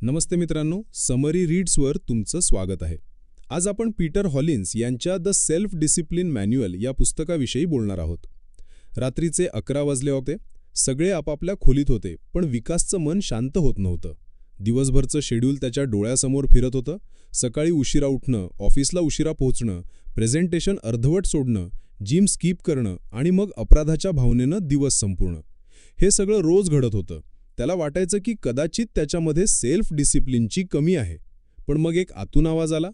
नमस्ते मित्रांनो, समरी रीड्सवर तुमचं स्वागत आहे. आज आपण पीटर हॉलिन्स यांच्या द सेल्फ डिसिप्लिन मॅन्युअल या पुस्तकाविषयी बोलणार आहोत. रात्रीचे 11 वाजले होते. सगळे आपापल्या खोलीत होते, पण विकासचं मन शांत होत नव्हतं. दिवसभरचं शेड्यूल त्याच्या डोळ्यासमोर फिरत होतं. सकाळी उशिरा उठणं, ऑफिसला उशिरा पोहोचणं, प्रेझेंटेशन अर्धवट सोडणं, जिम स्किप करणं आणि मग अपराधाच्या भावनेनं दिवस संपूर्ण. हे सगळं रोज घडत होतं. त्याला वाटायचं की कदाचित त्याच्यामध्ये सेल्फ डिसिप्लिनची कमी आहे. पण मग एक आतून आवाज आला,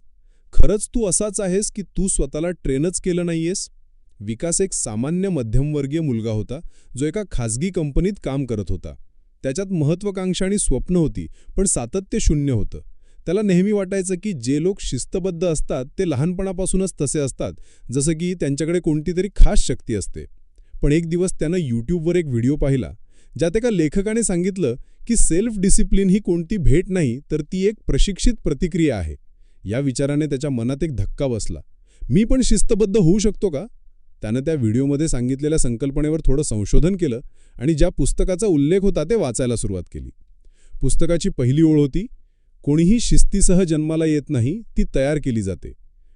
खरंच तू असाच आहेस की तू स्वतःला ट्रेनच केलं नाहीयेस? विकास एक सामान्य मध्यमवर्गीय मुलगा होता, जो एका खाजगी कंपनीत काम करत होता. त्याच्यात महत्त्वाकांक्षा आणि स्वप्न होती, पण सातत्य शून्य होतं. त्याला नेहमी वाटायचं की जे लोक शिस्तबद्ध असतात ते लहानपणापासूनच तसे असतात, जसं की त्यांच्याकडे कोणतीतरी खास शक्ती असते. पण एक दिवस त्यानं यूट्यूबवर एक व्हिडिओ पाहिला, ज्यात एका लेखकाने सांगितलं की सेल्फ डिसिप्लिन ही कोणती भेट नाही, तर ती एक प्रशिक्षित प्रतिक्रिया आहे. या विचाराने त्याच्या मनात एक धक्का बसला. मी पण शिस्तबद्ध होऊ शकतो का? त्यानं त्या व्हिडिओमध्ये सांगितलेल्या संकल्पनेवर थोडं संशोधन केलं आणि ज्या पुस्तकाचा उल्लेख होता ते वाचायला सुरुवात केली. पुस्तकाची पहिली ओळ होती, कोणीही शिस्तीसह जन्माला येत नाही, ती तयार केली जाते.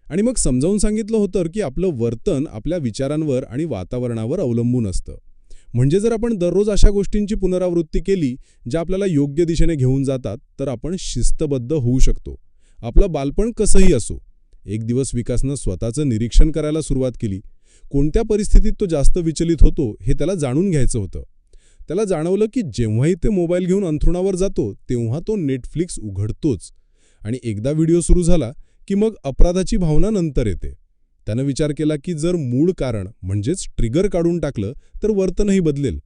आणि मग समजावून सांगितलं होतं की आपलं वर्तन आपल्या विचारांवर आणि वातावरणावर अवलंबून असतं. म्हणजे जर आपण दररोज अशा गोष्टींची पुनरावृत्ती केली ज्या आपल्याला योग्य दिशेने घेऊन जातात, तर आपण शिस्तबद्ध होऊ शकतो. आपलं बालपण कसंही असो. एक दिवस विकासनं स्वतःचं निरीक्षण करायला सुरुवात केली. कोणत्या परिस्थितीत तो जास्त विचलित होतो हे त्याला जाणून घ्यायचं होतं. त्याला जाणवलं की जेव्हाही ते मोबाईल घेऊन अंथरुणावर जातो, तेव्हा तो नेटफ्लिक्स उघडतोच. आणि एकदा व्हिडिओ सुरू झाला की मग अपराधाची भावना नंतर येते. त्यानं विचार केला की जर मूळ कारण म्हणजेच ट्रिगर काढून टाकलं तर वर्तनही बदलेल.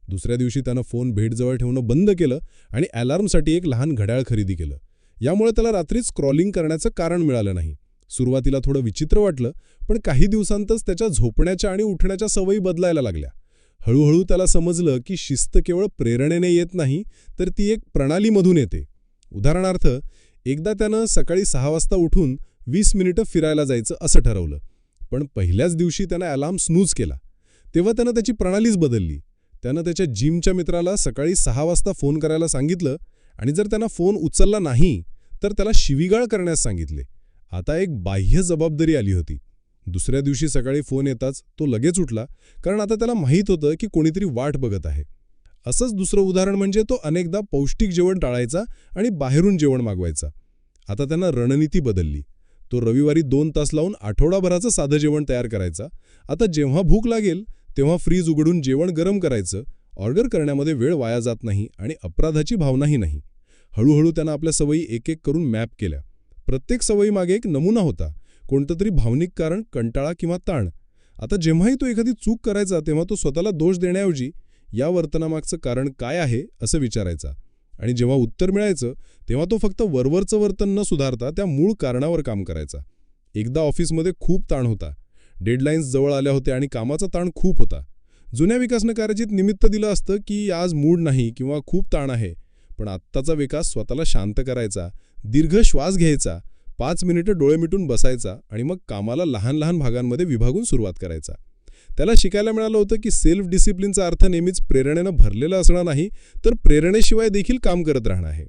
दुसऱ्या दिवशी त्यानं फोन बेडजवळ ठेवणं बंद केलं आणि अलार्मसाठी एक लहान घड्याळ खरेदी केलं. यामुळे त्याला रात्री स्क्रॉलिंग करण्याचं कारण मिळालं नाही. सुरुवातीला थोडं विचित्र वाटलं, पण काही दिवसांतच त्याच्या झोपण्याच्या आणि उठण्याच्या सवयी बदलायला लागल्या. हळूहळू त्याला समजलं की शिस्त केवळ प्रेरणेने येत नाही, तर ती एक प्रणालीमधून येते. उदाहरणार्थ, एकदा त्यानं सकाळी 6 वाजता उठून 20 मिनिटं फिरायला जायचं असं ठरवलं. पण पहिल्याच दिवशी त्यानं अलार्म स्नूज केला. तेव्हा त्यानं त्याची प्रणालीच बदलली. त्यानं त्याच्या जिमच्या मित्राला सकाळी 6 वाजता फोन करायला सांगितलं आणि जर त्यानं फोन उचलला नाही तर त्याला शिवीगाळ करण्यास सांगितले. आता एक बाह्य जबाबदारी आली होती. दुसऱ्या दिवशी सकाळी फोन येताच तो लगेच उठला, कारण आता त्याला माहीत होतं की कोणीतरी वाट बघत आहे. असंच दुसरं उदाहरण म्हणजे तो अनेकदा पौष्टिक जेवण टाळायचा आणि बाहेरून जेवण मागवायचा. आता त्यानं रणनीती बदलली. तो रविवारी 2 तास लावून आठवडाभराचं साधं जेवण तयार करायचा. आता जेव्हा भूक लागेल तेव्हा फ्रीज उघडून जेवण गरम करायचं. ऑर्डर करण्यामध्ये वेळ वाया जात नाही आणि अपराधाची भावनाही नाही. हळूहळू त्यानं आपल्या सवयी एक एक करून मॅप केल्या. प्रत्येक सवयीमागे एक नमुना होता, कोणतं तरी भावनिक कारण, कंटाळा किंवा ताण. आता जेव्हाही तो एखादी चूक करायचा तेव्हा तो स्वतःला दोष देण्याऐवजी या वर्तनामागचं कारण काय आहे असं विचारायचा. आणि जेव्हा उत्तर मिळायचं तेव्हा तो फक्त वरवरचं वर्तन न सुधारता त्या मूळ कारणावर काम करायचा. एकदा ऑफिसमध्ये खूप ताण होता. डेडलाईन्स जवळ आल्या होत्या आणि कामाचा ताण खूप होता. जुन्या विकासनं कदाचित निमित्त दिलं असतं की आज मूड नाही किंवा खूप ताण आहे. पण आत्ताचा विकास स्वतःला शांत करायचा, दीर्घ श्वास घ्यायचा, 5 मिनिटं डोळे मिटून बसायचा आणि मग कामाला लहान लहान भागांमध्ये विभागून सुरुवात करायचा. त्याला शिकायला मिळालं होतं की सेल्फ डिसिप्लिनचा अर्थ नेहमीच प्रेरणेनं भरलेला असणार नाही, तर प्रेरणेशिवाय देखील काम करत राहणं आहे.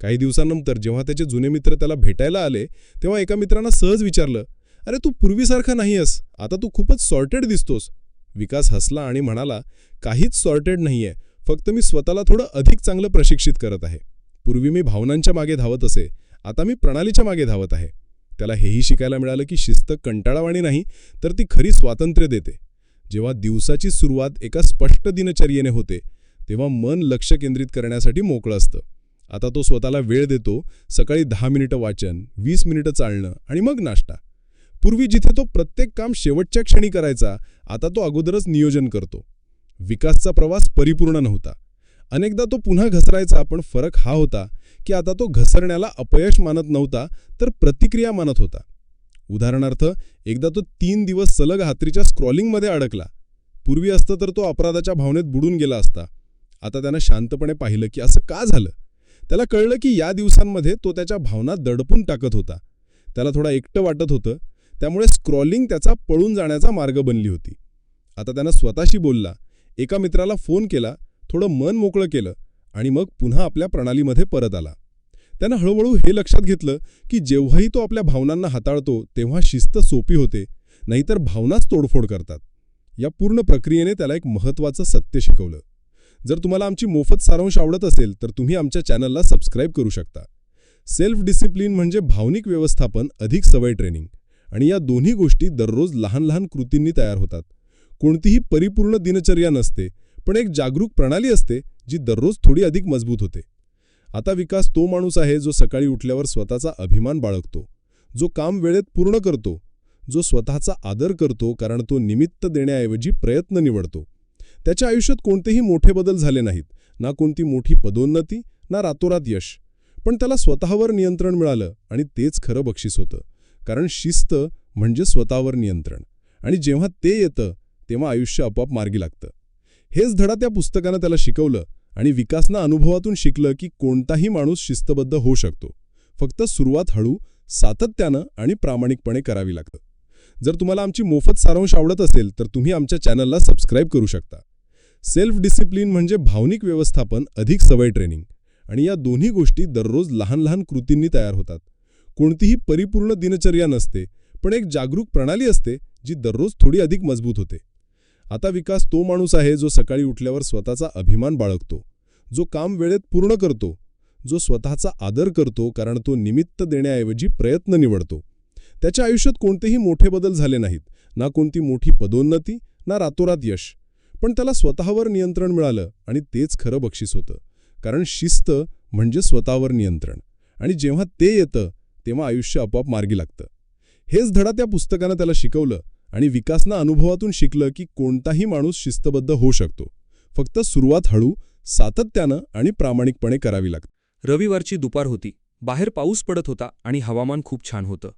काही दिवसांनंतर जेव्हा त्याचे जुने मित्र त्याला भेटायला आले तेव्हा एका मित्रानं सहज विचारलं, अरे तू पूर्वीसारखा नाहीयेस, आता तू खूपच सॉर्टेड दिसतोस. विकास हसला आणि म्हणाला, काहीच सॉर्टेड नाहीये, फक्त मी स्वतःला थोडं अधिक चांगलं प्रशिक्षित करत आहे. पूर्वी मी भावनांच्या मागे धावत असे, आता मी प्रणालीच्या मागे धावत आहे. त्याला हेही शिकायला मिळालं की शिस्त कंटाळावाणी नाही, तर ती खरी स्वातंत्र्य देते. जेव्हा दिवसाची सुरुवात एका स्पष्ट दिनचर्येने होते तेव्हा मन लक्ष केंद्रित करण्यासाठी मोकळं असतं. आता तो स्वतःला वेळ देतो. सकाळी 10 मिनिटं वाचन, 20 मिनिटं चालणं आणि मग नाश्ता. पूर्वी जिथे तो प्रत्येक काम शेवटच्या क्षणी करायचा, आता तो अगोदरच नियोजन करतो. विकासचा प्रवास परिपूर्ण नव्हता. अनेकदा तो पुन्हा घसरायचा, पण फरक हा होता की आता तो घसरण्याला अपयश मानत नव्हता, तर प्रतिक्रिया मानत होता. उदाहरणार्थ, एकदा तो 3 दिवस सलग रात्रीच्या स्क्रॉलिंगमध्ये अडकला. पूर्वी असतं तर तो अपराधाच्या भावनेत बुडून गेला असता. आता त्यानं शांतपणे पाहिलं की असं का झालं. त्याला कळलं की या दिवसांमध्ये तो त्याच्या भावना दडपून टाकत होता. त्याला थोडा एकटं वाटत होतं, त्यामुळे स्क्रॉलिंग त्याचा पळून जाण्याचा मार्ग बनली होती. आता त्यानं स्वतःशी बोलला, एका मित्राला फोन केला, थोडं मन मोकळं केलं आणि मग पुन्हा आपल्या प्रणालीमध्ये परत आला. त्यानं हळूहळू हे लक्षात घेतलं की जेव्हाही तो आपल्या भावनांना हाताळतो तेव्हा शिस्त सोपी होते, नाहीतर भावनाच तोडफोड करतात. या पूर्ण प्रक्रियेने त्याला एक महत्त्वाचं सत्य शिकवलं. जर तुम्हाला आमची मोफत सारांश आवडत असेल तर तुम्ही आमच्या चॅनलला सबस्क्राईब करू शकता. सेल्फ डिसिप्लिन म्हणजे भावनिक व्यवस्थापन अधिक सवय ट्रेनिंग, आणि या दोन्ही गोष्टी दररोज लहान लहान कृतींनी तयार होतात. कोणतीही परिपूर्ण दिनचर्या नसते, पण एक जागरूक प्रणाली असते जी दररोज थोडी अधिक मजबूत होते. आता विकास तो माणूस आहे जो सकाळी उठल्यावर स्वतःचा अभिमान बाळगतो, जो काम वेळेत पूर्ण करतो, जो स्वतःचा आदर करतो कारण तो निमित्त देण्याऐवजी प्रयत्न निवडतो. त्याच्या आयुष्यात कोणतेही मोठे बदल झाले नाहीत, ना कोणती मोठी पदोन्नती, ना रातोरात यश. पण त्याला स्वतःवर नियंत्रण मिळालं, आणि तेच खरं बक्षीस होतं. कारण शिस्त म्हणजे स्वतःवर नियंत्रण, आणि जेव्हा ते येतं तेव्हा आयुष्य आपोआप मार्गी लागतं. हेच धडा त्या पुस्तकानं त्याला शिकवलं, आणि विकासनं अनुभवातून शिकलं की कोणताही माणूस शिस्तबद्ध होऊ शकतो. फक्त सुरुवात हळू, सातत्यानं आणि प्रामाणिकपणे करावी लागतं. जर तुम्हाला आमची मोफत सारांश आवडत असेल तर तुम्ही आमच्या चॅनलला सबस्क्राईब करू शकता. सेल्फ डिसिप्लिन म्हणजे भावनिक व्यवस्थापन अधिक सवय ट्रेनिंग, आणि या दोन्ही गोष्टी दररोज लहान लहान कृतींनी तयार होतात. कोणतीही परिपूर्ण दिनचर्या नसते, पण एक जागरूक प्रणाली असते जी दररोज थोडी अधिक मजबूत होते. आता विकास तो माणूस आहे जो सकाळी उठल्यावर स्वतःचा अभिमान बाळगतो, जो काम वेळेत पूर्ण करतो, जो स्वतःचा आदर करतो कारण तो निमित्त देण्याऐवजी प्रयत्न निवडतो. त्याच्या आयुष्यात कोणतेही मोठे बदल झाले नाहीत, ना कोणती मोठी पदोन्नती, ना रातोरात यश. पण त्याला स्वतःवर नियंत्रण मिळालं, आणि तेच खरं बक्षीस होतं. कारण शिस्त म्हणजे स्वतःवर नियंत्रण, आणि जेव्हा ते येतं तेव्हा आयुष्य आपोआप मार्गी लागतं. हेच धडा त्या पुस्तकानं त्याला शिकवलं, आणि विकासनं अनुभवातून शिकलं की कोणताही माणूस शिस्तबद्ध होऊ शकतो. फक्त सुरुवात हळू, सातत्यानं आणि प्रामाणिकपणे करावी लागते. रविवारची दुपार होती. बाहेर पाऊस पडत होता आणि हवामान खूप छान होतं.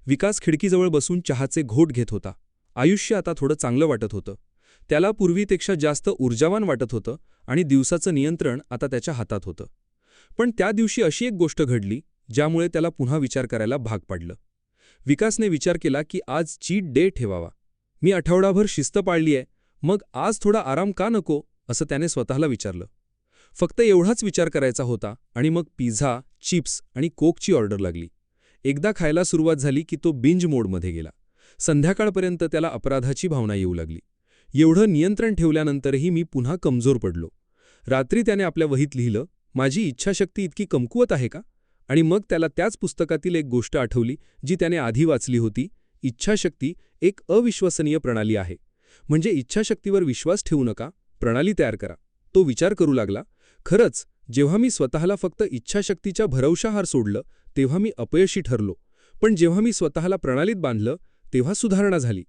विकास खिडकीजवळ बसून चहाचे घोट घेत होता. आयुष्य आता थोडं चांगलं वाटत होतं. त्याला पूर्वीपेक्षा जास्त ऊर्जावान वाटत होतं, आणि दिवसाचं नियंत्रण आता त्याच्या हातात होतं. पण त्या दिवशी अशी एक गोष्ट घडली ज्यामुळे त्याला पुन्हा विचार करायला भाग पाडलं. विकासने विचार केला की आज चीट डे ठेवावा. मी आठवडाभर शिस्त पाळली आहे, मग आज थोडा आराम का नको, असं त्याने स्वतःला विचारलं. फक्त एवढाच विचार करायचा होता, आणि मग पिझ्झा, चिप्स आणि कोकची ऑर्डर लागली. एकदा खायला सुरुवात झाली की तो बिंज मोडमध्ये गेला. संध्याकाळपर्यंत त्याला अपराधाची भावना येऊ लागली. एवढं नियंत्रण ठेवल्यानंतरही मी पुन्हा कमजोर पडलो. रात्री त्याने आपल्या वहीत लिहिलं, माझी इच्छाशक्ती इतकी कमकुवत आहे का? आणि मग त्याला त्याच पुस्तकातील एक गोष्ट आठवली जी त्याने आधी वाचली होती. इच्छाशक्ती एक अविश्वसनीय प्रणाली आहे. म्हणजे इच्छाशक्तीवर विश्वास ठेवू नका, प्रणाली तयार करा. तो विचार करू लागला, खरंच जेव्हा मी स्वतःला फक्त इच्छाशक्तीच्या भरवशाहार सोडलं तेव्हा मी अपयशी ठरलो, पण जेव्हा मी स्वतःला प्रणालीत बांधलं तेव्हा सुधारणा झाली.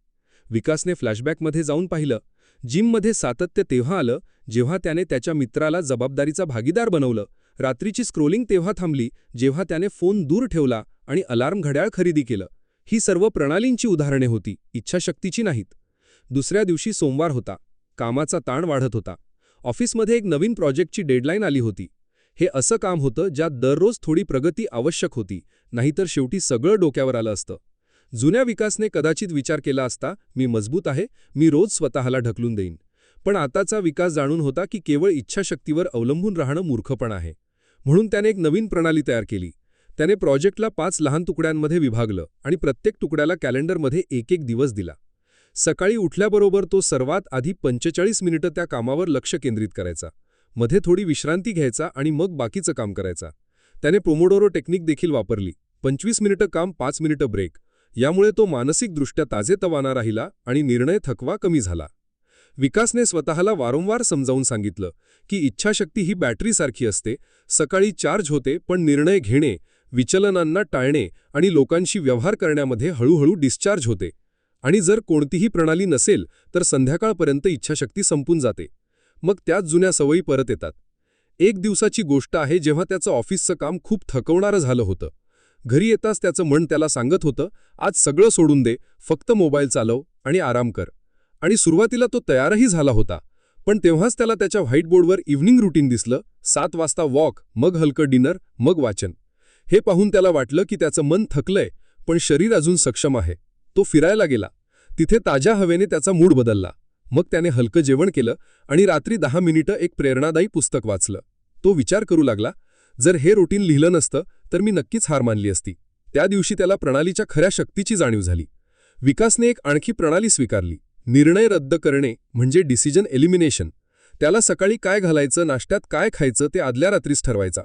विकासने फ्लॅशबॅकमध्ये जाऊन पाहिलं. जिममध्ये सातत्य तेव्हा आलं जेव्हा त्याने त्याच्या मित्राला जबाबदारीचा भागीदार बनवलं. रात्रीची स्क्रोलिंग तेव्हा थांबली जेव्हा त्याने फोन दूर ठेवला आणि अलार्म घड्याळ खरेदी केलं. ही सर्व प्रणालींची उदाहरणे होती, इच्छाशक्तीची नाहीत. दुसऱ्या दिवशी सोमवार होता. कामाचा ताण वाढत होता. ऑफिसमध्ये एक नवीन प्रोजेक्टची डेडलाईन आली होती. हे असं काम होतं ज्यात दररोज थोडी प्रगती आवश्यक होती, नाहीतर शेवटी सगळं डोक्यावर आलं असतं. जुन्या विकासने कदाचित विचार केला असता, मी मजबूत आहे, मी रोज स्वतःला ढकलून देईन. पण आताचा विकास जाणून होता की केवळ इच्छाशक्तीवर अवलंबून राहणं मूर्खपण आहे. म्हणून त्याने एक नवीन प्रणाली तयार केली. त्याने प्रोजेक्टला 5 लहान तुकड्यांमध्ये विभागलं आणि प्रत्येक तुकड्याला कॅलेंडरमध्ये एक दिवस दिला. सकाळी उठल्याबरोबर तो सर्वात आधी 45 मिनिटं त्या कामावर लक्ष केंद्रित करायचा. मध्ये थोडी विश्रांती घ्यायचा आणि मग बाकीचं काम करायचा. त्याने पोमोडोरो टेक्निक देखील वापरली. 25 मिनिटं काम, 5 मिनिटं ब्रेक. यामुळे तो मानसिकदृष्ट्या ताजेतवाना राहिला आणि निर्णय थकवा कमी झाला. विकासने स्वतःला वारंवार समजावून सांगितलं की इच्छाशक्ती ही बॅटरीसारखी असते. सकाळी चार्ज होते, पण निर्णय घेणे, विचलनांना टाळणे आणि लोकांशी व्यवहार करण्यामध्ये हळूहळू डिस्चार्ज होते. आणि जर कोणतीही प्रणाली नसेल तर संध्याकाळपर्यंत इच्छाशक्ती संपून जाते. मग त्याच जुन्या सवयी परत येतात. एक दिवसाची गोष्ट आहे जेव्हा त्याचं ऑफिसचं काम खूप थकवणारं झालं होतं. घरी येताच त्याचं मन त्याला सांगत होतं, आज सगळं सोडून दे, फक्त मोबाईल चालव आणि आराम कर. आणि सुरुवातीला तो तयारही झाला होता. पण तेव्हाच त्याला त्याच्या व्हाईटबोर्डवर इव्हनिंग रुटीन दिसलं. 7 वाजता वॉक, मग हलकं डिनर, मग वाचन. हे पाहून त्याला वाटलं की त्याचं मन थकलंय, पण शरीर अजून सक्षम आहे. तो फिरायला गेला. तिथे ताज्या हवेने त्याचा मूड बदलला. मग त्याने हलकं जेवण केलं आणि रात्री 10 मिनिटं एक प्रेरणादायी पुस्तक वाचलं. तो विचार करू लागला, जर हे रुटीन लिहिलं नसतं तर मी नक्कीच हार मानली असती. त्या दिवशी त्याला प्रणालीच्या खऱ्या शक्तीची जाणीव झाली. विकासने एक आणखी प्रणाली स्वीकारली. निर्णय रद्द करणे म्हणजे डिसिजन एलिमिनेशन. त्याला सकाळी काय घालायचं, नाश्त्यात काय खायचं ते आदल्या रात्रीच ठरवायचा.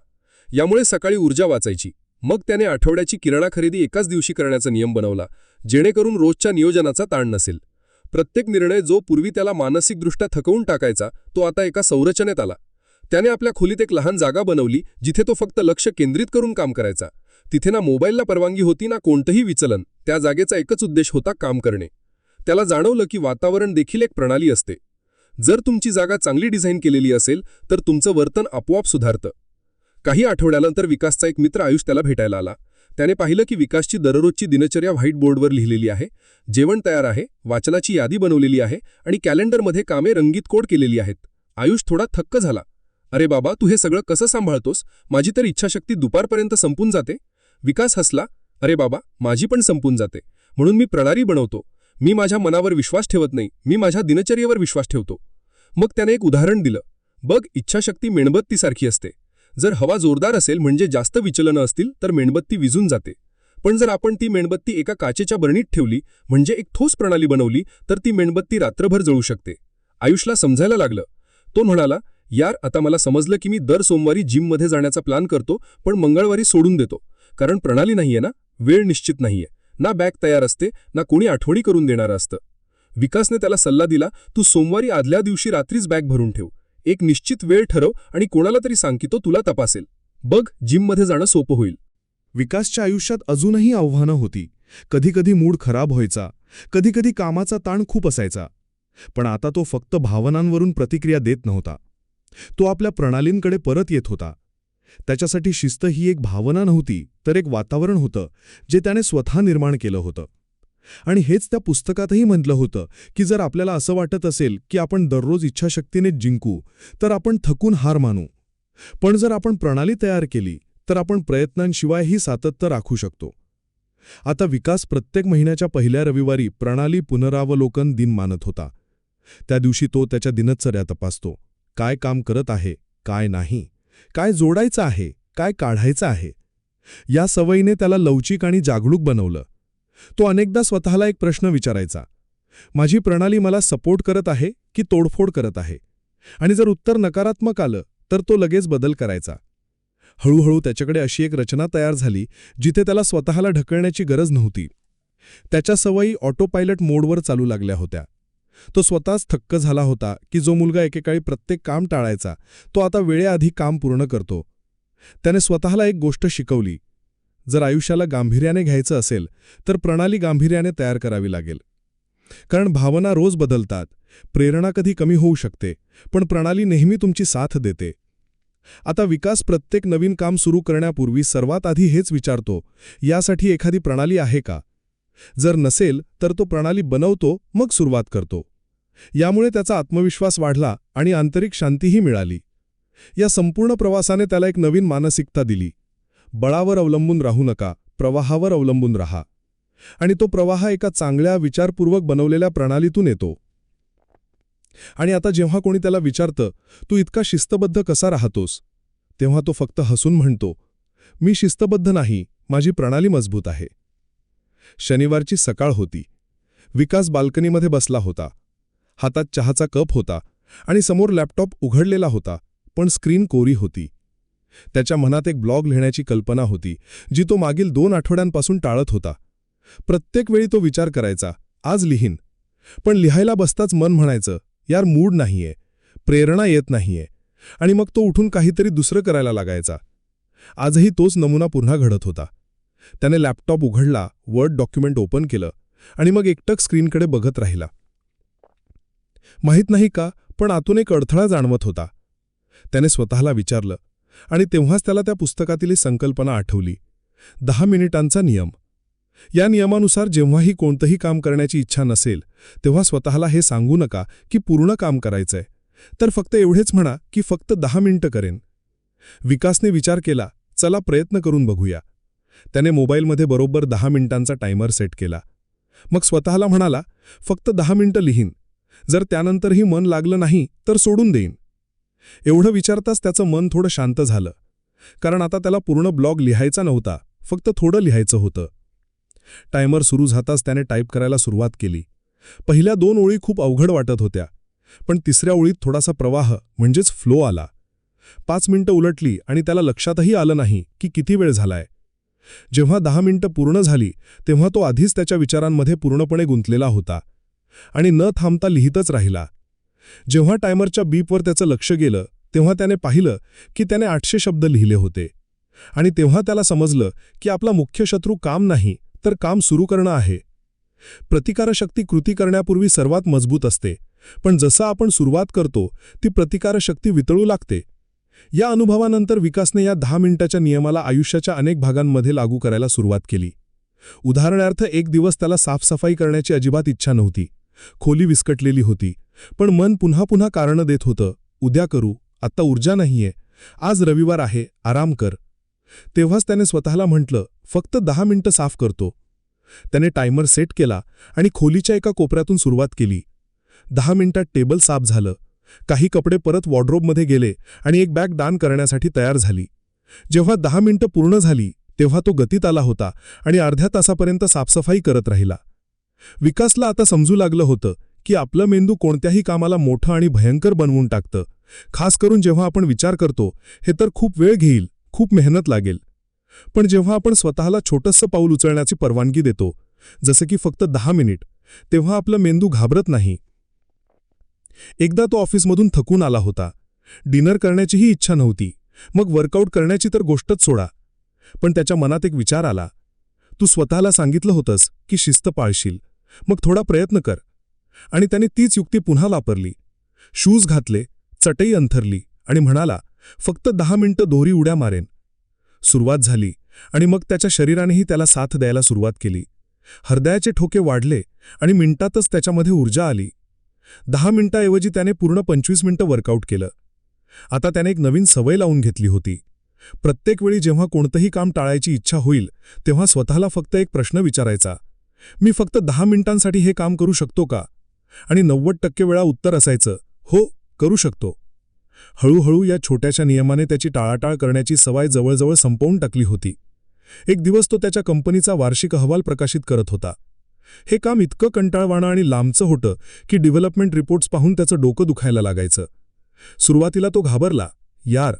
यामुळे सकाळी ऊर्जा वाचायची. मग त्याने आठवड्याची किराणा खरेदी एकाच दिवशी करण्याचा नियम बनवला, जेणेकरून रोजच्या नियोजनाचा ताण नसेल. प्रत्येक निर्णय जो पूर्वी त्याला मानसिकदृष्ट्या थकवून टाकायचा, तो आता एका संरचनेत आला. त्याने आपल्या खोलीत एक लहान जागा बनवली, जिथे तो फक्त लक्ष केंद्रित करून काम करायचा. तिथे ना मोबाईलला परवानगी होती ना कोणतंही विचलन. त्या जागेचा एकच उद्देश होता, काम करणे. त्याला जाणवलं की वातावरण देखील एक प्रणाली असते. जर तुमची जागा चांगली डिझाईन केलेली असेल तर तुमचं वर्तन आपोआप सुधारतं. काही आठवड्यानंतर विकासचा एक मित्र आयुष त्याला भेटायला आला. त्याने पाहिलं की विकासची दररोजची दिनचर्या व्हाईट बोर्डवर लिहिलेली आहे. जेवण तयार आहे, वाचनाची यादी बनवलेली आहे आणि कॅलेंडरमध्ये कामे रंगीत कोड केलेली आहेत. आयुष थोडा थक्क झाला. अरे बाबा, तू हे सगळं कसं सांभाळतोस? माझी तर इच्छाशक्ती दुपारपर्यंत संपून जाते. विकास हसला. अरे बाबा, माझी पण संपून जाते. म्हणून मी प्रणाली बनवतो. मी माझ्या मनावर विश्वास ठेवत नाही, मी माझ्या दिनचर्येवर विश्वास ठेवतो. मग त्याने एक उदाहरण दिलं. बघ, इच्छाशक्ती मेणबत्तीसारखी असते. जर हवा जोरदार असेल, म्हणजे जास्त विचलनं असतील, तर मेणबत्ती विझून जाते. पण जर आपण ती मेणबत्ती एका काचेच्या बरणीत ठेवली, म्हणजे एक ठोस प्रणाली बनवली, तर ती मेणबत्ती रात्रभर जळू शकते. आयुषला समजायला लागलं. तो म्हणाला, यार, आता मला समजलं की मी दर सोमवारी जिममध्ये जाण्याचा प्लॅन करतो, पण मंगळवारी सोडून देतो. कारण प्रणाली नाहीये ना, वेळ निश्चित नाहीये, ना बॅग तयार असते, ना कोणी आठवणी करून देणारं असतं. विकासने त्याला सल्ला दिला, तू सोमवारी आदल्या दिवशी रात्रीच बॅग भरून ठेव. एक निश्चित वेळ ठरव आणि कोणाला तरी सांग की तो तुला तपासेल. बघ, जिममध्ये जाणं सोपं होईल. विकासच्या आयुष्यात अजूनही आव्हानं होती. कधीकधी मूड खराब व्हायचा, कधीकधी कामाचा ताण खूप असायचा. पण आता तो फक्त भावनांवरून प्रतिक्रिया देत नव्हता. तो आपल्या प्रणालींकडे परत येत होता. त्याच्यासाठी शिस्त ही एक भावना नव्हती, तर एक वातावरण होतं, जे त्याने स्वतः निर्माण केलं होतं. आणि हेच त्या पुस्तकातही म्हटलं होतं की जर आपल्याला असं वाटत असेल की आपण दररोज इच्छाशक्तीने जिंकू, तर आपण थकून हार मानू. पण जर आपण प्रणाली तयार केली, तर आपण प्रयत्नांशिवायही सातत्य राखू शकतो. आता विकास प्रत्येक महिन्याच्या पहिल्या रविवारी प्रणाली पुनरावलोकन दिन मानत होता. त्या दिवशी तो त्याच्या दिनचर्या तपासतो. काय काम करत आहे, काय नाही, काय जोडायचं आहे, काय काढायचं आहे. या सवयीने त्याला लवचिक आणि जागरूक बनवलं. तो अनेकदा स्वतःला एक प्रश्न विचारायचा, माझी प्रणाली मला सपोर्ट करत आहे की तोडफोड करत आहे? आणि जर उत्तर नकारात्मक आलं तर तो लगेच बदल करायचा. हळूहळू त्याच्याकडे अशी एक रचना तयार झाली जिथे त्याला स्वतःला ढकलण्याची गरज नव्हती. त्याच्या सवयी ऑटो पायलट मोडवर चालू लागल्या होत्या. तो स्वतःच थक्क झाला होता की जो मुलगा एकेकाळी प्रत्येक काम टाळायचा, तो आता वेळेआधी काम पूर्ण करतो. त्याने स्वतःला एक गोष्ट शिकवली, जर आयुष्याला गांभीर्याने घ्यायचं असेल तर प्रणाली गांभीर्याने तयार करावी लागेल. कारण भावना रोज बदलतात, प्रेरणा कधी कमी होऊ शकते, पण प्रणाली नेहमी तुमची साथ देते. आता विकास प्रत्येक नवीन काम सुरू करण्यापूर्वी सर्वात आधी हेच विचारतो, यासाठी एखादी प्रणाली आहे का? जर नसेल तर तो प्रणाली बनवतो, मग सुरुवात करतो. यामुळे त्याचा आत्मविश्वास वाढला आणि आंतरिक शांतीही मिळाली. या संपूर्ण प्रवासाने त्याला एक नवीन मानसिकता दिली. बळावर अवलंबून राहू नका, प्रवाहावर अवलंबून राहा. आणि तो प्रवाह एका चांगल्या विचारपूर्वक बनवलेल्या प्रणालीतून येतो. आणि आता जेव्हा कोणी त्याला विचारतं, तू इतका शिस्तबद्ध कसा राहतोस, तेव्हा तो फक्त हसून म्हणतो, मी शिस्तबद्ध नाही, माझी प्रणाली मजबूत आहे. शनिवारची सकाळ होती. विकास बाल्कनीमध्ये बसला होता. हातात चहाचा कप होता आणि समोर लॅपटॉप उघडलेला होता, पण स्क्रीन कोरी होती. त्याच्या मनात एक ब्लॉग लिहिण्याची कल्पना होती, जी तो मागील 2 आठवड्यांपासून टाळत होता. प्रत्येक वेळी तो विचार करायचा, आज लिहीन. पण लिहायला बसताच मन म्हणायचं, यार मूड नाहीये, प्रेरणा येत नाहीये. आणि मग तो उठून काहीतरी दुसरं करायला लागायचा. आजही तोच नमुना पुन्हा घडत होता. त्याने लॅपटॉप उघडला, वर्ड डॉक्युमेंट ओपन केलं आणि मग एकटक स्क्रीनकडे बघत राहिला. माहीत नाही का, पण आतून एक अडथळा जाणवत होता. त्याने स्वतःला विचारलं आणि तेव्हाच त्याला त्या पुस्तकातील संकल्पना आठवली, 10 मिनिटांचा नियम. या नियमानुसार जेव्हाही कोणतंही काम करण्याची इच्छा नसेल, तेव्हा स्वतःला हे सांगू नका की पूर्ण काम करायचंय, तर फक्त एवढेच म्हणा की फक्त 10 मिनिटं करेन. विकासने विचार केला, चला प्रयत्न करून बघूया. त्याने मोबाईलमध्ये बरोबर 10 मिनिटांचा टायमर सेट केला. मग स्वतःला म्हणाला, फक्त 10 मिनिटं लिहीन. जर त्यानंतरही मन लागलं नाही तर सोडून देईन. एवढं विचारताच त्याचं मन थोडं शांत झालं. कारण आता त्याला पूर्ण ब्लॉग लिहायचा नव्हता, फक्त थोडं लिहायचं होतं. टायमर सुरू झाताच त्याने टाईप करायला सुरुवात केली. पहिल्या 2 ओळी खूप अवघड वाटत होत्या, पण तिसऱ्या ओळीत थोडासा प्रवाह म्हणजेच फ्लो आला. 5 मिनिटं उलटली आणि त्याला लक्षातही आलं नाही की किती वेळ झालाय. जेव्हा 10 मिनिटं पूर्ण झाली तेव्हा तो आधीच त्याच्या विचारांमध्ये पूर्णपणे गुंतलेला होता आणि न थांबता लिहितच राहिला. जेव्हा टायमरच्या बीपवर त्याचं लक्ष गेलं तेव्हा त्याने पाहिलं की त्याने 800 शब्द लिहिले होते. आणि तेव्हा त्याला समजलं की आपला मुख्य शत्रू काम नाही तर काम सुरू करणं आहे. प्रतिकारशक्ती कृती करण्यापूर्वी सर्वात मजबूत असते, पण जसं आपण सुरुवात करतो ती प्रतिकारशक्ती वितळू लागते. या अनुभवानंतर विकासने या 10 मिनिटाच्या नियमाला आयुष्याच्या अनेक भागांमध्ये लागू करायला सुरुवात केली. उदाहरणार्थ एक दिवस त्याला साफसफाई करण्याची अजिबात इच्छा नव्हती. खोली विस्कटलेली होती, पण मन पुन्हा पुन्हा कारणं देत होतं. उद्या करू, आत्ता ऊर्जा नाहीये, आज रविवार आहे, आराम कर. तेव्हाच त्याने स्वतःला म्हटलं, फक्त 10 मिनिटं साफ करतो. त्याने टायमर सेट केला आणि खोलीच्या एका कोपऱ्यातून सुरुवात केली. 10 मिनिटात टेबल साफ झालं, काही कपडे परत वॉर्डरोबमध्ये गेले आणि एक बॅग दान करण्यासाठी तयार झाली. जेव्हा 10 मिनिटं पूर्ण झाली तेव्हा तो गतीत आला होता आणि अर्ध्या तासापर्यंत साफसफाई करत राहिला. विकासला आता समजू लागलं होतं की आपलं मेंदू कोणत्याही कामाला मोठं आणि भयंकर बनवून टाकतं. खास करून जेव्हा आपण विचार करतो हे तर खूप वेळ घेईल, खूप मेहनत लागेल. पण जेव्हा आपण स्वतःला छोटंसं पाऊल उचलण्याची परवानगी देतो, जसं की फक्त 10 मिनिट, तेव्हा आपलं मेंदू घाबरत नाही. एकदा तो ऑफिसमधून थकून आला होता. डिनर करण्याचीही इच्छा नव्हती, मग वर्कआउट करण्याची तर गोष्टच सोडा. पण त्याच्या मनात एक विचार आला. तू स्वतःला सांगितलं होतंस की शिस्त पाळशील, मग थोडा प्रयत्न कर. आणि त्याने तीच युक्ती पुन्हा वापरली. शूज घातले, चटई अंथरली आणि म्हणाला, फक्त 10 मिनिटं दोरी उड्या मारेन. सुरुवात झाली आणि मग त्याच्या शरीरानेही त्याला साथ द्यायला सुरुवात केली. हृदयाचे ठोके वाढले आणि मिनिटातच त्याच्यामध्ये ऊर्जा आली. 10 मिनिटाऐवजी त्याने पूर्ण 25 मिनिटं वर्कआउट केलं. आता त्याने एक नवीन सवय लावून घेतली होती. प्रत्येक वेळी जेव्हा कोणतंही काम टाळायची इच्छा होईल तेव्हा स्वतःला फक्त एक प्रश्न विचारायचा, मी फक्त 10 मिनिटांसाठी हे काम करू शकतो का? आणि 90% वेळा उत्तर असायचं, हो, करू शकतो. हळूहळू या छोट्याशा नियमाने त्याची टाळाटाळ करण्याची सवय जवळजवळ संपवून टाकली होती. एक दिवस तो त्याच्या कंपनीचा वार्षिक अहवाल प्रकाशित करत होता. हे काम इतकं कंटाळवाणं आणि लांबचं होतं की डेव्हलपमेंट रिपोर्ट्स पाहून त्याचं डोकं दुखायला लागायचं. सुरुवातीला तो घाबरला, यार,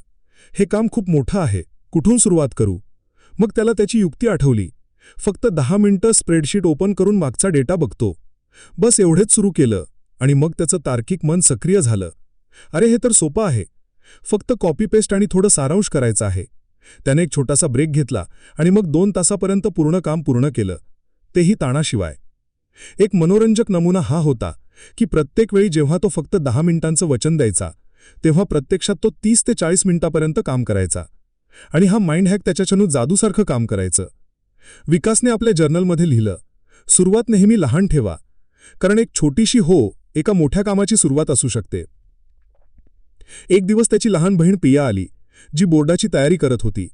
हे काम खूप मोठं आहे, कुठून सुरुवात करू? मग त्याला त्याची युक्ती आठवली, फक्त 10 मिनिटं स्प्रेडशीट ओपन करून मागचा डेटा बघतो. बस एवढेच सुरू केलं आणि मग त्याचं तार्किक मन सक्रिय झालं. अरे, हे तर सोपं आहे, फक्त कॉपी पेस्ट आणि थोडं सारांश करायचं आहे. त्याने एक छोटासा ब्रेक घेतला आणि मग 2 तासापर्यंत पूर्ण काम पूर्ण केलं, तेही ताणाशिवाय. एक मनोरंजक नमुना हा होता की प्रत्येक वेळी जेव्हा तो फक्त 10 मिनिटांचं वचन द्यायचा तेव्हा प्रत्यक्षात तो 30 ते 40 मिनिटांपर्यंत काम करायचा. आणि हा माइंड हॅक त्याच्याचनू जादूसारखं काम करायचं. विकासने आपल्या जर्नलमध्ये लिहिलं, सुरुवात नेहमी लहान ठेवा, कारण एक छोटीशी हो एका मोठ्या कामाची सुरुवात असू शकते. एक दिवस त्याची लहान बहीण पिया आली, जी बोर्डाची तयारी करत होती.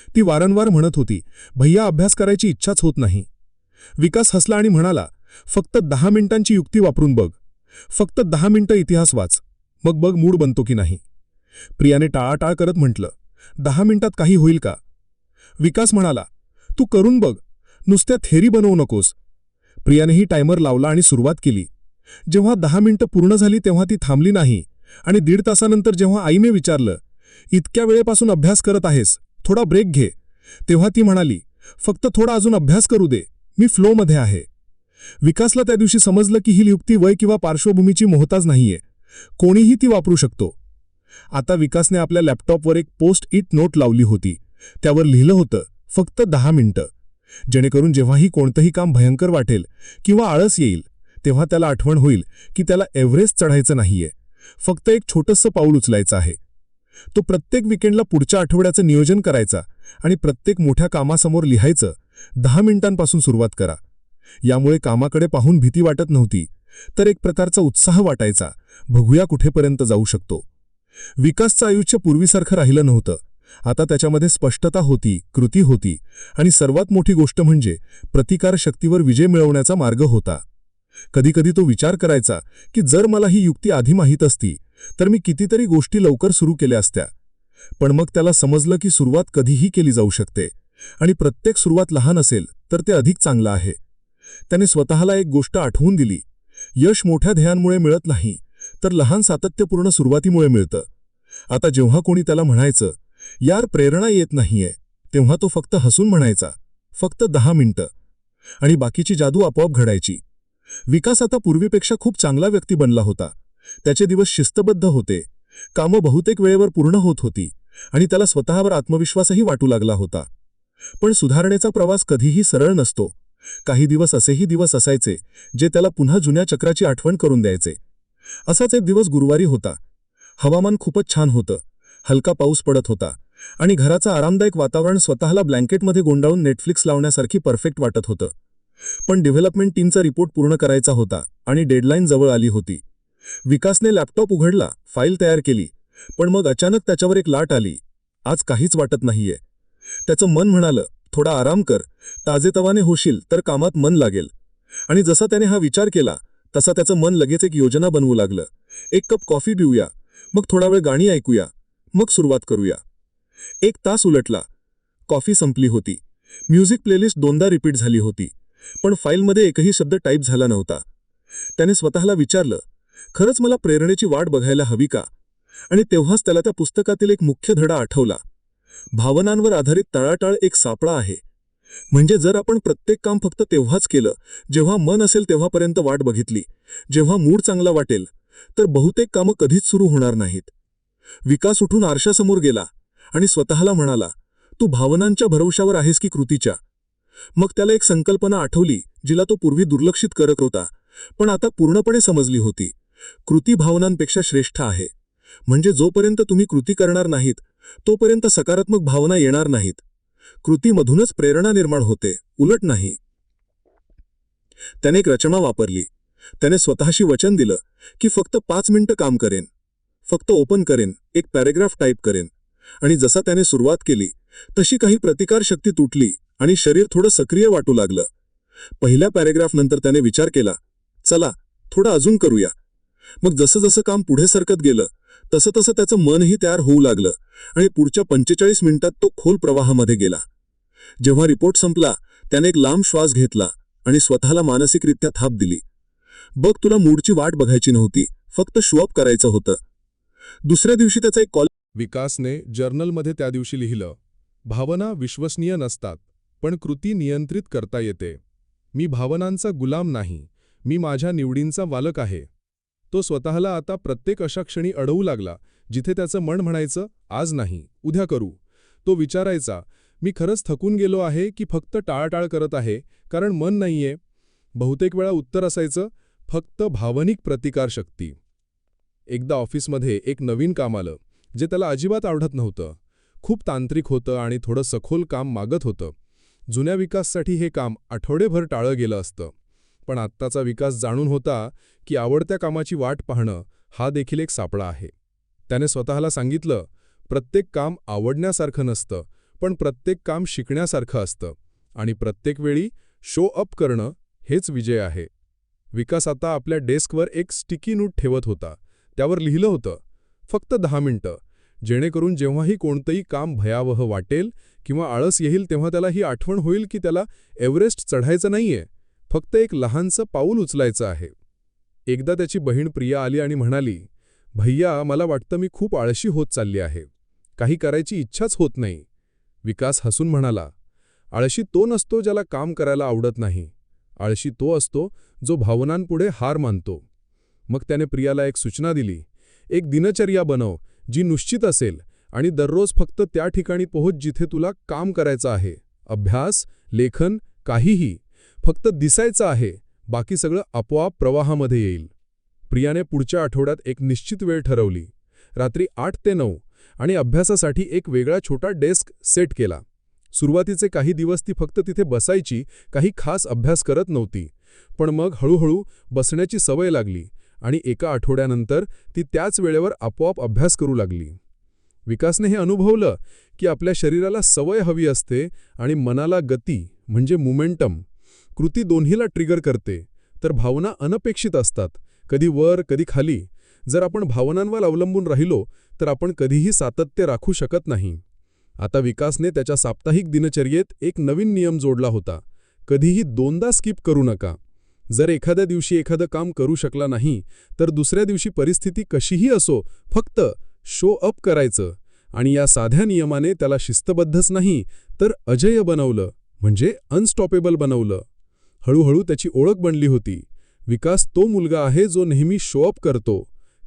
ती वारंवार म्हणत होती, भैया, अभ्यास करायची इच्छाच होत नाही. विकास हसला आणि म्हणाला, फक्त 10 मिनिटांची युक्ती वापरून बघ, फक्त 10 मिनिटं इतिहास वाच, मग बघ मूड बनतो की नाही. प्रियाने टाळाटाळ करत म्हटलं, 10 मिनिटात काही होईल का? विकास म्हणाला, तू करून बघ, नुसत्या थेरी बनवू नकोस. प्रियानेही टायमर लावला आणि सुरुवात केली. जेव्हा 10 मिनिटं पूर्ण झाली तेव्हा ती थांबली नाही आणि 1.5 तासानंतर जेव्हा आईने विचारलं, इतक्या वेळेपासून अभ्यास करत आहेस, थोडा ब्रेक घे, तेव्हा ती म्हणाली, फक्त थोडा अजून अभ्यास करू दे, मी फ्लोमध्ये आहे. विकासला त्या दिवशी समजलं की ही युक्ती वय किंवा पार्श्वभूमीची मोहताज नाहीये, कोणीही ती वापरू शकतो. आता विकासने आपल्या लॅपटॉपवर एक पोस्ट इट नोट लावली होती. त्यावर लिहिलं होतं, फक्त 10 मिनिटं, जेणेकरून जेव्हाही कोणतंही काम भयंकर वाटेल किंवा आळस येईल तेव्हा त्याला आठवण होईल की त्याला एव्हरेस्ट चढायचं नाहीये, फक्त एक छोटंसं पाऊल उचलायचं आहे. तो प्रत्येक विकेंडला पुढच्या आठवड्याचं नियोजन करायचा आणि प्रत्येक मोठ्या कामासमोर लिहायचं, 10 मिनिटांपासून सुरुवात करा. यामुळे कामाकडे पाहून भीती वाटत नव्हती, तर एक प्रकारचा उत्साह वाटायचा, बघूया कुठेपर्यंत जाऊ शकतो. विकासचं आयुष्य पूर्वीसारखं राहिलं नव्हतं. आता त्याच्यामध्ये स्पष्टता होती, कृती होती आणि सर्वात मोठी गोष्ट म्हणजे प्रतिकारशक्तीवर विजय मिळवण्याचा मार्ग होता. कधीकधी तो विचार करायचा की जर मला ही युक्ती आधी माहीत असती तर मी कितीतरी गोष्टी लवकर सुरू केल्या असत्या. पण मग त्याला समजलं की सुरुवात कधीही केली जाऊ शकते आणि प्रत्येक सुरुवात लहान असेल तर ते अधिक चांगलं आहे. त्याने स्वतःला एक गोष्ट आठवून दिली, यश मोठ्या ध्येयांमुळे मिळत नाही, तर लहान सातत्यपूर्ण सुरुवातीमुळे मिळतं. आता जेव्हा कोणी त्याला म्हणायचं, यार प्रेरणा येत नाहीये, तेव्हा तो फक्त हसून म्हणायचा, फक्त 10 मिनिटं, आणि बाकीची जादू आपोआप घडायची. विकास आता पूर्वीपेक्षा खूप चांगला व्यक्ती बनला होता. त्याचे दिवस शिस्तबद्ध होते, कामं बहुतेक वेळेवर पूर्ण होत होती आणि त्याला स्वतःवर आत्मविश्वासही वाटू लागला होता. पण सुधारणेचा प्रवास कधीही सरळ नसतो. काही दिवस असेही दिवस असायचे जे त्याला पुन्हा जुन्या चक्राची आठवण करून द्यायचे. असाच एक दिवस गुरुवारी होता. हवामान खूपच छान होतं, हलका पाऊस पडत होता आणि घराचं आरामदायक वातावरण स्वतःला ब्लँकेटमध्ये गोंडाळून नेटफ्लिक्स लावण्यासारखी परफेक्ट वाटत होतं. पण डेव्हलपमेंट टीमचा रिपोर्ट पूर्ण करायचा होता आणि डेडलाईन जवळ आली होती. विकासने लॅपटॉप उघडला, फाईल तयार केली, पण मग अचानक त्याच्यावर एक लाट आली. आज काहीच वाटत नाहीये. त्याचं मन म्हणालं, थोडा आराम कर, ताजेतवाने होशील तर कामात मन लागेल. आणि जसा त्याने हा विचार केला तसा त्याचं मन लगेच एक योजना बनवू लागलं. 1 कप कॉफी पिऊया, मग थोडा वेळ गाणी ऐकूया, मग सुरुवात करूया. 1 तास उलटला. कॉफी संपली होती. म्युझिक प्लेलिस्ट 2दा रिपीट झाली होती, पण फाईलमध्ये एकही शब्द टाईप झाला नव्हता. त्याने स्वतःला विचारलं, खरंच मला प्रेरणेची वाट बघायला हवी का? आणि तेव्हाच त्याला त्या पुस्तकातील एक मुख्य धडा आठवला. भावनांवर आधारित तळाटाळ एक सापळा आहे. म्हणजे जर आपण प्रत्येक काम फक्त तेव्हाच केलं जेव्हा मन असेल तेव्हापर्यंत वाट बघितली, जेव्हा मूड चांगला वाटेल, तर बहुतेक कामं कधीच सुरू होणार नाहीत. विकास उठून आरशासमोर गेला आणि स्वतःला म्हणाला, तू भावनांच्या भरवशावर आहेस की कृतीच्या? मग त्याला एक संकल्पना आठवली जिला तो पूर्वी दुर्लक्षित करत होता, पण आता पूर्णपणे समजली होती. कृती भावनांपेक्षा श्रेष्ठ आहे. म्हणजे जोपर्यंत तुम्ही कृती करणार नाहीत तोपर्यंत सकारात्मक भावना येणार नाहीत. कृतीमधूनच प्रेरणा निर्माण होते, उलट नाही. त्याने एक रचना वापरली. त्याने स्वतःशी वचन दिलं की फक्त 5 मिनिटं काम करेन, फक्त ओपन करेन, एक पॅरेग्राफ टाईप करेन. आणि जसा त्याने सुरुवात केली तशी काही प्रतिकारशक्ती तुटली आणि शरीर थोडं सक्रिय वाटू लागलं. पहिल्या पॅरेग्राफनंतर त्याने विचार केला, चला थोडं अजून करूया. मग जसं जसं काम पुढे सरकत गेलं तसं तसं त्याचं मनही तयार होऊ लागलं आणि पुढच्या 45 मिनिटात तो खोल प्रवाहामध्ये गेला. जेव्हा रिपोर्ट संपला त्याने एक लांब श्वास घेतला आणि स्वतःला मानसिकरित्या थाप दिली. बघ, तुला मूडची वाट बघायची नव्हती, फक्त शो अप करायचं होतं. दुसऱ्या दिवशी त्याचा एक कॉल. विकासने जर्नलमध्ये त्या दिवशी लिहिलं, भावना विश्वसनीय नसतात, पण कृती नियंत्रित करता येते. मी भावनांचा गुलाम नाही, मी माझ्या निवडींचा मालक आहे. तो स्वतःला आता प्रत्येक अशा क्षणी अडवू लागला जिथे त्याचं मन म्हणायचं, आज नाही, उद्या करू. तो विचारायचा, मी खरंच थकून गेलो आहे की फक्त टाळाटाळ करत आहे कारण मन नाहीये? बहुतेक वेळा उत्तर असायचं, फक्त भावनिक प्रतिकारशक्ती. एकदा ऑफिसमध्ये एक नवीन काम आलं जे त्याला अजिबात आवडत नव्हतं. खूप तांत्रिक होतं आणि थोडं सखोल काम मागत होतं. जुन्या विकाससाठी हे काम आठवडेभर टाळलं गेलं असतं. पण आत्ताचा विकास जाणून होता की आवडत्या कामाची वाट पाहणं हा देखील एक सापळा आहे. त्याने स्वतःला सांगितलं, प्रत्येक काम आवडण्यासारखं नसतं, पण प्रत्येक काम शिकण्यासारखं असतं आणि प्रत्येक वेळी शो अप करणं हेच विजय आहे. विकास आता आपल्या डेस्कवर एक स्टिकी नोट ठेवत होता. त्यावर लिहिलं होतं, फक्त 10 मिनिटं, जेणेकरून जेव्हाही कोणतंही काम भयावह वाटेल किंवा आळस येईल तेव्हा त्याला ही आठवण होईल की त्याला एव्हरेस्ट चढायचं नाहीये, फक्त एक लहानसं पाऊल उचलायचं आहे. एकदा त्याची बहीण प्रिया आली आणि म्हणाली, भैया, मला वाटतं मी खूप आळशी होत चालली आहे. काही करायची इच्छाच होत नाही. विकास हसून म्हणाला, आळशी तो नसतो ज्याला काम करायला आवडत नाही. आळशी तो असतो जो भावनांपुढे हार मानतो. मग त्याने प्रियाला एक सूचना दिली, एक दिनचर्या बनव जी निश्चित असेल आणि दररोज फक्त त्या ठिकाणी पोहोच जिथे तुला काम करायचं आहे. अभ्यास, लेखन, काहीही. फक्त दिसायचं आहे, बाकी सगळं आपोआप प्रवाहामध्ये येईल. प्रियाने पुढच्या आठवड्यात एक निश्चित वेळ ठरवली, रात्री 8 ते 9, आणि अभ्यासासाठी एक वेगळा छोटा डेस्क सेट केला. सुरुवातीचे काही दिवस ती फक्त तिथे बसायची, काही खास अभ्यास करत नव्हती. पण मग हळूहळू बसण्याची सवय लागली आणि एका आठवड्यानंतर ती त्याच वेळेवर आपोआप अभ्यास करू लागली. विकासने हे अनुभवलं की आपल्या शरीराला सवय हवी असते आणि मनाला गती म्हणजे मोमेंटम. कृती दोन्हीला ट्रिगर करते, तर भावना अनपेक्षित असतात, कधी वर कधी खाली. जर आपण भावनांवर अवलंबून राहिलो तर आपण कधीही सातत्य राखू शकत नाही. आता विकासने त्याच्या साप्ताहिक दिनचर्येत एक नवीन नियम जोडला होता. कधीही 2दा स्किप करू नका. जर एखाद्या दिवशी एखादं काम करू शकला नाही तर दुसऱ्या दिवशी परिस्थिती कशीही असो फक्त शो अप करायचं. आणि या साध्या नियमाने त्याला शिस्तबद्धच नाही तर अजेय बनवलं, म्हणजे अनस्टॉपेबल बनवलं. हळूहळू त्याची ओळख बनली होती. विकास तो मुलगा आहे जो नेहमी शो अप करतो,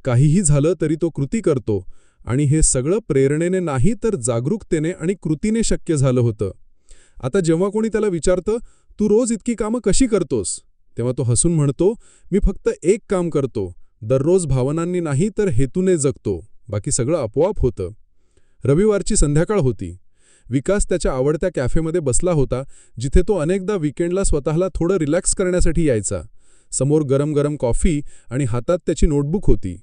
काहीही झालं तरी तो कृती करतो. आणि हे सगळं प्रेरणेने नाही तर जागरूकतेने आणि कृतीने शक्य झालं होतं. आता जेव्हा कोणी त्याला विचारतं, तू रोज इतकी कामं कशी करतोस, तेव्हा तो हसून म्हणतो, मी फक्त एक काम करतो, दररोज भावनांनी नाही तर हेतूने जगतो, बाकी सगळं आपोआप होतं. रविवारची संध्याकाळ होती. विकास त्याच्या आवडत्या कॅफेमध्ये बसला होता, जिथे तो अनेकदा वीकेंडला स्वतःला थोडं रिलॅक्स करण्यासाठी यायचा. समोर गरम गरम कॉफी आणि हातात त्याची नोटबुक होती.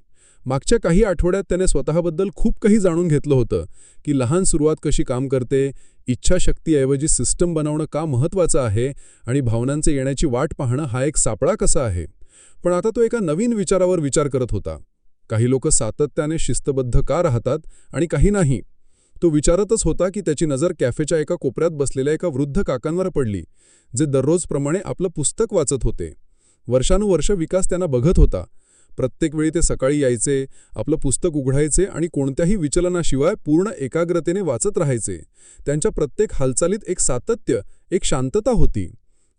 मागच्या काही आठवड्यात त्याने स्वतःबद्दल खूप काही जाणून घेतलं होतं, की लहान सुरुवात कशी काम करते, इच्छाशक्तीऐवजी सिस्टम बनवणं का महत्त्वाचं आहे आणि भावनांचे येण्याची वाट पाहणं हा एक सापळा कसा आहे. पण आता तो एका नवीन विचारावर विचार करत होता. काही लोक सातत्याने शिस्तबद्ध का राहतात आणि काही नाही. तो विचारतच होता की त्याची नजर कॅफेच्या एका कोपऱ्यात बसलेल्या एका वृद्ध काकांवर पडली, जे दररोजप्रमाणे आपलं पुस्तक वाचत होते. वर्षानुवर्ष विकास त्यांना बघत होता. प्रत्येक वेळी ते सकाळी यायचे, आपलं पुस्तक उघडायचे आणि कोणत्याही विचलनाशिवाय पूर्ण एकाग्रतेने वाचत राहायचे. त्यांच्या प्रत्येक हालचालीत एक सातत्य, एक शांतता होती.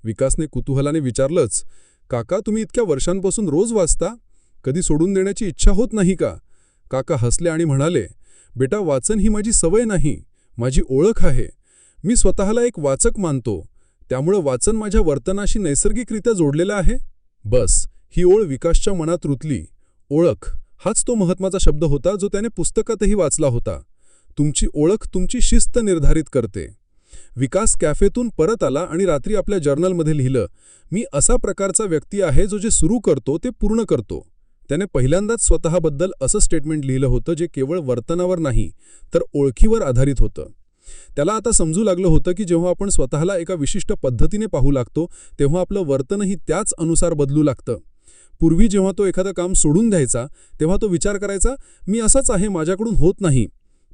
विकासने कुतूहलाने विचारलंच, काका, तुम्ही इतक्या वर्षांपासून रोज वाचता, कधी सोडून देण्याची इच्छा होत नाही का? काका हसले आणि म्हणाले, बेटा, वाचन ही माझी सवय नाही, माझी ओळख आहे. मी स्वतःला एक वाचक मानतो, त्यामुळं वाचन माझ्या वर्तनाशी नैसर्गिकरित्या जोडलेलं आहे. बस, ही ओळ विकासच्या मनात रुतली. ओळख हाच तो महत्त्वाचा शब्द होता जो त्याने पुस्तकातही वाचला होता. तुमची ओळख तुमची शिस्त निर्धारित करते. विकास कॅफेतून परत आला आणि रात्री आपल्या जर्नलमध्ये लिहिलं, मी असा प्रकारचा व्यक्ती आहे जो जे सुरू करतो ते पूर्ण करतो. त्याने पहिल्यांदाच स्वतःबद्दल असं स्टेटमेंट लिहिलं होतं जे केवळ वर्तनावर नाही तर ओळखीवर आधारित होतं. त्याला आता समजू लागलं होतं की जेव्हा आपण स्वतःला एका विशिष्ट पद्धतीने पाहू लागतो तेव्हा आपलं वर्तनही त्याच अनुसार बदलू लागतं. पूर्वी जेव्हा तो एखादं काम सोडून द्यायचा तेव्हा तो विचार करायचा, मी असाच आहे, माझ्याकडून होत नाही.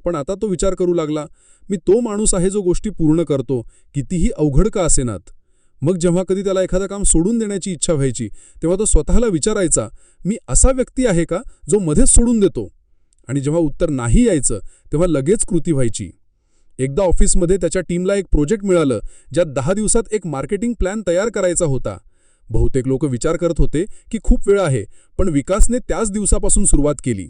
पण आता तो विचार करू लागला, मी तो माणूस आहे जो गोष्टी पूर्ण करतो, कितीही अवघड का असेनात. मग जेव्हा कधी त्याला एखादं काम सोडून देण्याची इच्छा व्हायची तेव्हा तो स्वतःला विचारायचा, मी असा व्यक्ती आहे का जो मध्येच सोडून देतो. आणि जेव्हा उत्तर नाही यायचं तेव्हा लगेच कृती व्हायची. एकदा ऑफिसमध्ये त्याच्या टीमला एक प्रोजेक्ट मिळालं, ज्यात 10 दिवसात एक मार्केटिंग प्लॅन तयार करायचा होता. बहुतेक लोक विचार करत होते की खूप वेळ आहे, पण विकासने त्याच दिवसापासून सुरुवात केली.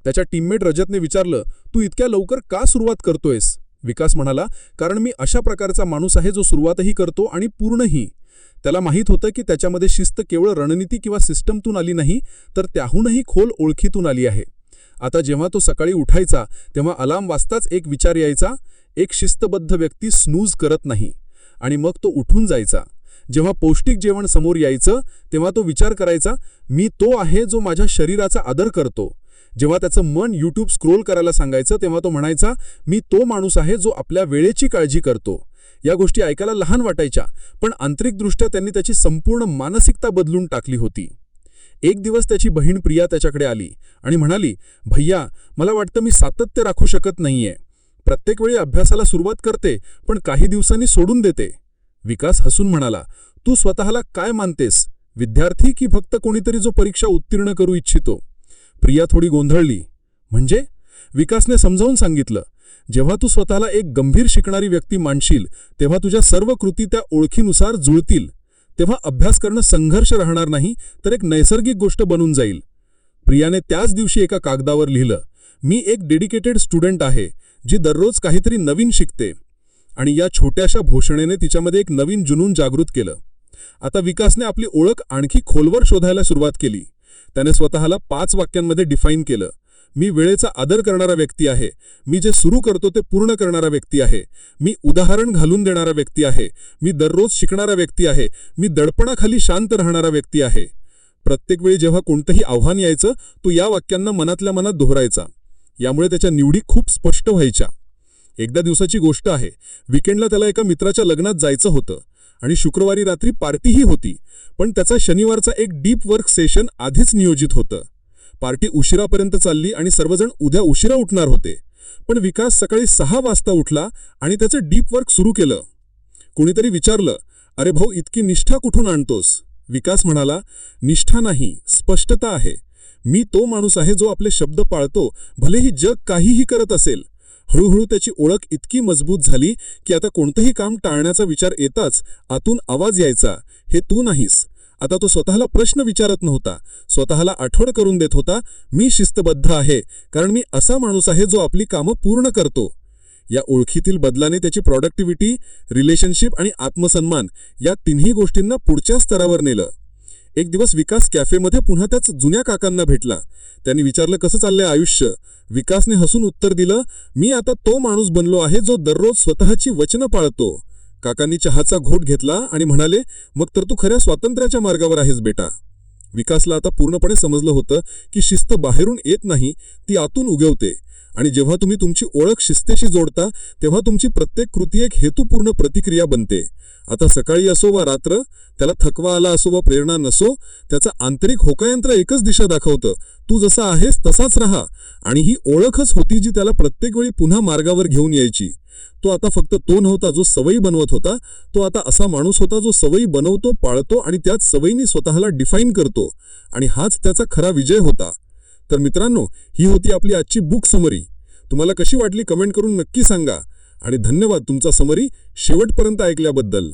त्याच्या टीममेट रजतने विचारलं, तू इतक्या लवकर का सुरुवात करतोयस? विकास म्हणाला, कारण मी अशा प्रकारचा माणूस आहे जो सुरुवातही करतो आणि पूर्णही. त्याला माहीत होतं की त्याच्यामध्ये शिस्त केवळ रणनीती किंवा सिस्टमतून आली नाही तर त्याहूनही खोल ओळखीतून आली आहे. आता जेव्हा तो सकाळी उठायचा तेव्हा अलार्म वाजताच एक विचार यायचा, एक शिस्तबद्ध व्यक्ती स्नूज करत नाही. आणि मग तो उठून जायचा. जेव्हा पौष्टिक जेवण समोर यायचं तेव्हा तो विचार करायचा, मी तो आहे जो माझ्या शरीराचा आदर करतो. जेव्हा त्याचं मन यूट्यूब स्क्रोल करायला सांगायचं तेव्हा तो म्हणायचा, मी तो माणूस आहे जो आपल्या वेळेची काळजी करतो. या गोष्टी ऐकायला लहान वाटायच्या, पण आंतरिकदृष्ट्या त्यांनी त्याची संपूर्ण मानसिकता बदलून टाकली होती. एक दिवस त्याची बहीण प्रिया त्याच्याकडे आली आणि म्हणाली, भैया, मला वाटतं मी सातत्य राखू शकत नाहीये. प्रत्येक वेळी अभ्यासाला सुरुवात करते पण काही दिवसांनी सोडून देते. विकास हसून म्हणाला, तू स्वतःला काय मानतेस, विद्यार्थी की फक्त कोणीतरी जो परीक्षा उत्तीर्ण करू इच्छितो? प्रिया थोडी गोंधळली. म्हणजे? विकासने समजावून सांगितलं, जेव्हा तू स्वतःला एक गंभीर शिकणारी व्यक्ती मानशील तेव्हा तुझ्या सर्व कृती त्या ओळखीनुसार जुळतील. तेव्हा अभ्यास करणं संघर्ष राहणार नाही तर एक नैसर्गिक गोष्ट बनून जाईल. प्रियाने त्याच दिवशी एका कागदावर लिहिलं, मी एक डेडिकेटेड स्टुडंट आहे जी दररोज काहीतरी नवीन शिकते. आणि या छोट्याशा घोषणेने तिच्यामध्ये एक नवीन जुनून जागृत केलं. आता विकासने आपली ओळख आणखी खोलवर शोधायला सुरुवात केली. त्याने स्वतःला 5 वाक्यांमध्ये डिफाईन केलं. मी वेळेचा आदर करणारा व्यक्ती आहे, मी जे सुरू करतो ते पूर्ण करणारा व्यक्ती आहे, मी उदाहरण घालून देणारा व्यक्ती आहे, मी दररोज शिकणारा व्यक्ती आहे, मी दडपणाखाली शांत राहणारा व्यक्ती आहे. प्रत्येक वेळी जेव्हा कोणतंही आव्हान यायचं तो या वाक्यांना मनातल्या मनात दोहरायचा. यामुळे त्याच्या निवडी खूप स्पष्ट व्हायच्या. एकदा दिवसाची गोष्ट आहे, विकेंडला त्याला एका मित्राच्या लग्नात जायचं होतं आणि शुक्रवारी रात्री पार्टीही होती. पण त्याचा शनिवारचा एक डीप वर्क सेशन आधीच नियोजित होतं. पार्टी उशिरापर्यंत चालली आणि सर्वजण उद्या उशिरा उठणार होते. पण विकास सकाळी 6 वाजता उठला आणि त्याचं डीप वर्क सुरू केलं. कुणीतरी विचारलं, अरे भाऊ, इतकी निष्ठा कुठून आणतोस? विकास म्हणाला, निष्ठा नाही, स्पष्टता आहे. मी तो माणूस आहे जो आपले शब्द पाळतो, भलेही जग काहीही करत असेल. हळूहळू त्याची ओळख इतकी मजबूत झाली की आता कोणतंही काम टाळण्याचा विचार येताच आतून आवाज यायचा, हे तू नाहीस. आता तो स्वतःला प्रश्न विचारत नव्हता, स्वतःला आठवण करून देत होता, मी शिस्तबद्ध आहे, कारण मी असा माणूस आहे जो आपली कामं पूर्ण करतो. या ओळखीतील बदलाने त्याची प्रॉडक्टिव्हिटी, रिलेशनशिप आणि आत्मसन्मान या तिन्ही गोष्टींना पुढच्या स्तरावर नेलं. एक दिवस विकास कॅफेमध्ये पुन्हा त्याच जुन्या काकांना भेटला. त्यांनी विचारलं, कसं चाललंय आयुष्य? विकासने हसून उत्तर दिलं, मी आता तो माणूस बनलो आहे जो दररोज स्वतःची वचनं पाळतो. काकांनी चहाचा घोट घेतला आणि म्हणाले, मग तर तू खऱ्या स्वातंत्र्याच्या मार्गावर आहेस बेटा. विकासला आता पूर्णपणे समजलं होतं की शिस्त बाहेरून येत नाही, ती आतून उगवते. आणि जेव्हा तुम्ही तुमची ओळख शिस्तेशी जोडता तेव्हा तुमची प्रत्येक कृती एक हेतुपूर्ण प्रतिक्रिया बनते. आता सकाळी असो वा रात्र, त्याला थकवा आला असो वा प्रेरणा नसो, त्याचं आंतरिक होकायंत्र एकच दिशा दाखवतं, तू जसा आहेस तसाच राहा. आणि ही ओळखच होती जी त्याला प्रत्येक वेळी पुन्हा मार्गावर घेऊन यायची. तो आता फक्त तो नव्हता जो सवयी बनवत होता, तो आता असा माणूस होता जो सवयी बनवतो, पाळतो आणि त्याच सवयींनी स्वतःला डिफाईन करतो. आणि हाच त्याचा खरा विजय होता. तर मित्रांनो, ही होती आपली आजची बुक समरी. तुम्हाला कशी वाटली कमेंट करून नक्की सांगा. आणि धन्यवाद तुमचा समरी शेवटपर्यंत ऐकल्याबद्दल.